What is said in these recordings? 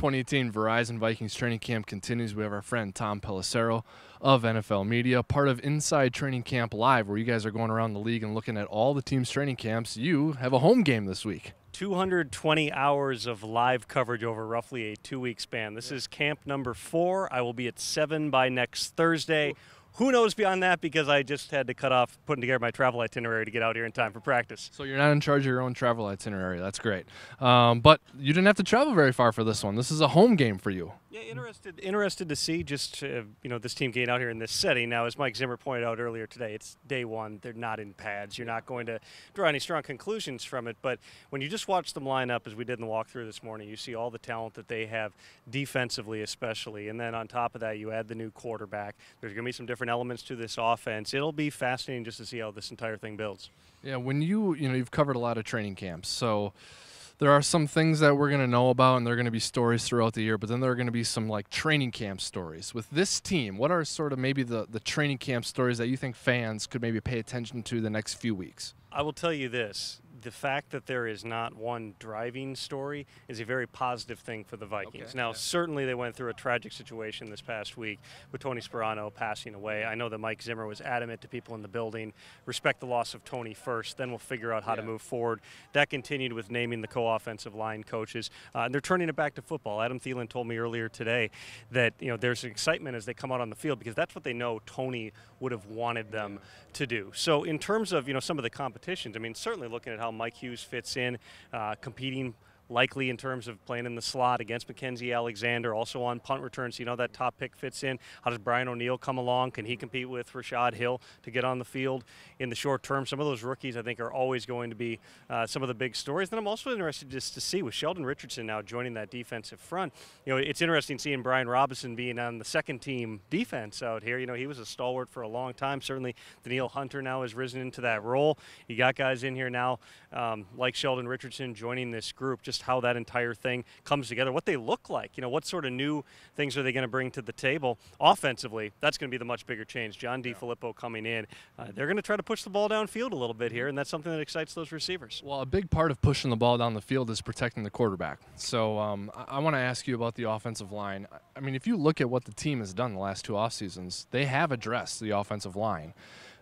2018 Verizon Vikings training camp continues. We have our friend Tom Pelissero of NFL Media, part of Inside Training Camp Live, where you guys are going around the league and looking at all the team's training camps. You have a home game this week. 220 hours of live coverage over roughly a 2-week span. This is camp number 4. I will be at 7 by next Thursday. Ooh. Who knows beyond that, because I just had to cut off putting together my travel itinerary to get out here in time for practice. So you're not in charge of your own travel itinerary. That's great. But you didn't have to travel very far for this one. This is a home game for you. Yeah, interested to see just this team getting out here in this setting. Now, as Mike Zimmer pointed out earlier today, it's day one. They're not in pads. You're not going to draw any strong conclusions from it. But when you just watch them line up, as we did in the walkthrough this morning, you see all the talent that they have defensively, especially. And then on top of that, you add the new quarterback. There's going to be some different elements to this offense. It'll be fascinating just to see how this entire thing builds. Yeah, when you've covered a lot of training camps, so there are some things that we're going to know about, and there are going to be stories throughout the year, but then there are going to be some like training camp stories. With this team, what are sort of maybe the training camp stories that you think fans could maybe pay attention to the next few weeks? I will tell you this. The fact that there is not one driving story is a very positive thing for the Vikings. Okay. Now, certainly they went through a tragic situation this past week with Tony Sperano passing away. I know that Mike Zimmer was adamant to people in the building, respect the loss of Tony first, then we'll figure out how to move forward. That continued with naming the co-offensive line coaches, and they're turning it back to football. Adam Thielen told me earlier today that there's excitement as they come out on the field, because that's what they know Tony would have wanted them to do. So in terms of some of the competitions, I mean, certainly looking at how Mike Hughes fits in, competing likely in terms of playing in the slot against Mackenzie Alexander, also on punt returns. That top pick fits in. How does Brian O'Neill come along? Can he compete with Rashad Hill to get on the field in the short term? Some of those rookies, I think, are always going to be some of the big stories. Then I'm also interested just to see, with Sheldon Richardson now joining that defensive front, it's interesting seeing Brian Robinson being on the second-team defense out here. He was a stalwart for a long time. Certainly, Danielle Hunter now has risen into that role. You got guys in here now like Sheldon Richardson joining this group. Just how that entire thing comes together, what they look like, what sort of new things are they going to bring to the table offensively. That's going to be the much bigger change. John DeFilippo coming in, they're going to try to push the ball downfield a little bit here, and that's something that excites those receivers. Well, a big part of pushing the ball down the field is protecting the quarterback. So I want to ask you about the offensive line. I mean, if you look at what the team has done the last 2 off seasons, they have addressed the offensive line.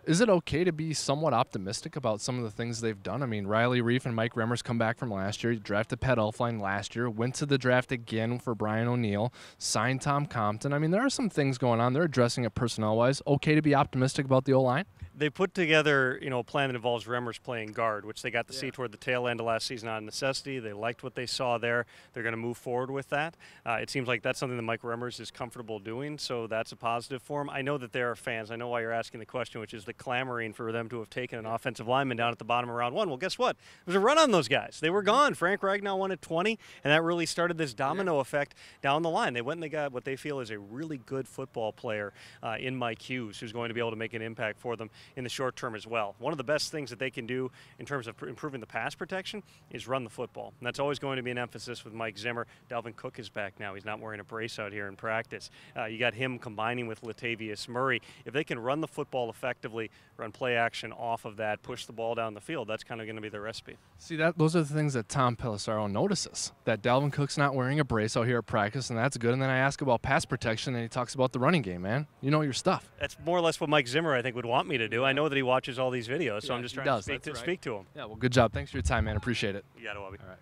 Is it okay to be somewhat optimistic about some of the things they've done? I mean, Riley Reif and Mike Remmers come back from last year. He drafted Pat Elflein last year, went to the draft again for Brian O'Neill, signed Tom Compton. I mean, there are some things going on. They're addressing it personnel-wise. Okay to be optimistic about the O-line? They put together, a plan that involves Remmers playing guard, which they got to see toward the tail end of last season out of necessity. They liked what they saw there. They're going to move forward with that. It seems like that's something that Mike Remmers is comfortable doing, so that's a positive for him. I know that there are fans. I know why you're asking the question, which is the clamoring for them to have taken an offensive lineman down at the bottom of round 1. Well, guess what? There was a run on those guys. They were gone. Frank Ragnow won at 20, and that really started this domino effect down the line. They went and they got what they feel is a really good football player in Mike Hughes, who's going to be able to make an impact for them in the short term as well. One of the best things that they can do in terms of improving the pass protection is run the football. And that's always going to be an emphasis with Mike Zimmer. Dalvin Cook is back now. He's not wearing a brace out here in practice. You got him combining with Latavius Murray. If they can run the football effectively, run play action off of that, push the ball down the field, that's kind of going to be the recipe. See, those are the things that Tom Pelissero notices, that Dalvin Cook's not wearing a brace out here at practice, and that's good. And then I ask about pass protection, and he talks about the running game, man. You know your stuff. That's more or less what Mike Zimmer, I think, would want me to do. I know that he watches all these videos, so I'm just trying to speak to him. Yeah, well, good job. Thanks for your time, man. Appreciate it. You got it, Wobby. All right.